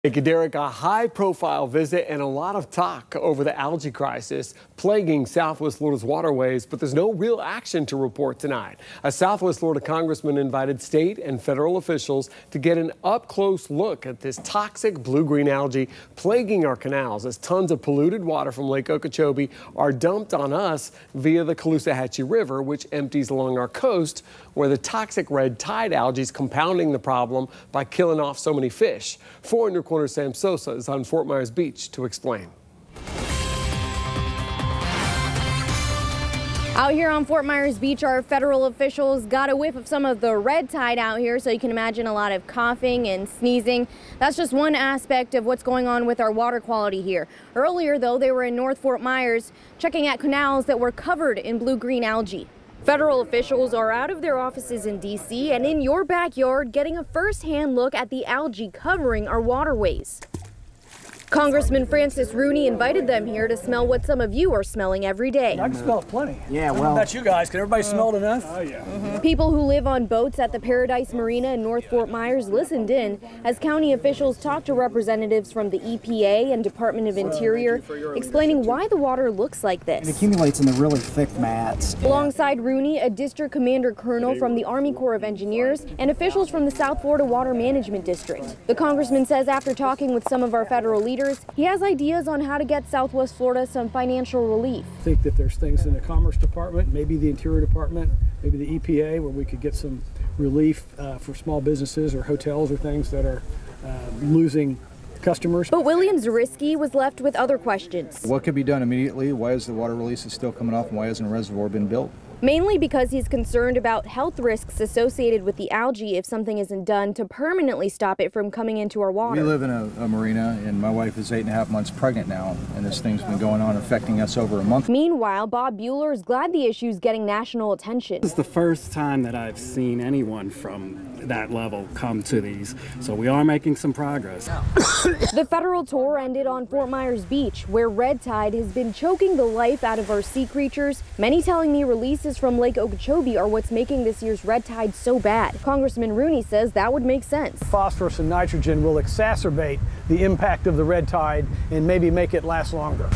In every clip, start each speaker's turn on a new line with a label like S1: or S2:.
S1: Thank you, Derek. A high-profile visit and a lot of talk over the algae crisis plaguing Southwest Florida's waterways, but there's no real action to report tonight. A Southwest Florida congressman invited state and federal officials to get an up-close look at this toxic blue-green algae plaguing our canals as tons of polluted water from Lake Okeechobee are dumped on us via the Caloosahatchee River, which empties along our coast, where the toxic red tide algae is compounding the problem by killing off so many fish. 4 in your corner Sam Sosa is on Fort Myers Beach to explain.
S2: Out here on Fort Myers Beach, our federal officials got a whiff of some of the red tide out here, so you can imagine a lot of coughing and sneezing. That's just one aspect of what's going on with our water quality here. Earlier, though, they were in North Fort Myers checking out canals that were covered in blue-green algae. Federal officials are out of their offices in D.C. and in your backyard getting a first-hand look at the algae covering our waterways. Congressman Francis Rooney invited them here to smell what some of you are smelling every day.
S3: I can smell it plenty.
S4: Yeah, well,
S3: that's you guys. Can everybody smell it enough?
S4: Oh, yeah.
S2: People who live on boats at the Paradise Marina in North Fort Myers listened in as county officials talked to representatives from the EPA and Department of Interior, explaining why the water looks like this.
S4: It accumulates in the really thick mats.
S2: Alongside Rooney, a district commander colonel from the Army Corps of Engineers and officials from the South Florida Water Management District. The congressman says after talking with some of our federal leaders, he has ideas on how to get Southwest Florida some financial relief.
S3: I think that there's things in the Commerce Department, maybe the Interior Department, maybe the EPA, where we could get some relief for small businesses or hotels or things that are losing customers.
S2: But William Zariski was left with other questions.
S5: What could be done immediately? Why is the water release still coming off, and why hasn't a reservoir been built?
S2: Mainly because he's concerned about health risks associated with the algae if something isn't done to permanently stop it from coming into our water.
S5: We live in a marina, and my wife is 8.5 months pregnant now, and this thing's been going on affecting us over a month.
S2: Meanwhile, Bob Bueller is glad the issue's getting national attention.
S6: This is the first time that I've seen anyone from that level come to these, so we are making some progress.
S2: The federal tour ended on Fort Myers Beach, where red tide has been choking the life out of our sea creatures, many telling me releases from Lake Okeechobee are what's making this year's red tide so bad. Congressman Rooney says that would make sense.
S3: Phosphorus and nitrogen will exacerbate the impact of the red tide and maybe make it last longer.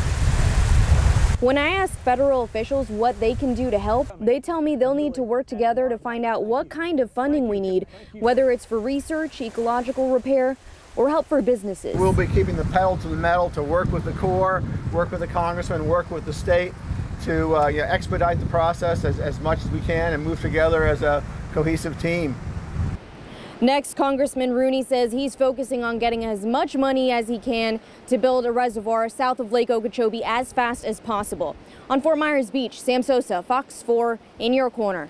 S2: When I ask federal officials what they can do to help, they tell me they'll need to work together to find out what kind of funding we need, whether it's for research, ecological repair, or help for businesses.
S7: We'll be keeping the pedal to the metal to work with the Corps, work with the congressman, work with the state to expedite the process as much as we can and move together as a cohesive team.
S2: Next, Congressman Rooney says he's focusing on getting as much money as he can to build a reservoir south of Lake Okeechobee as fast as possible. On Fort Myers Beach, Sam Sosa, Fox 4, in your corner.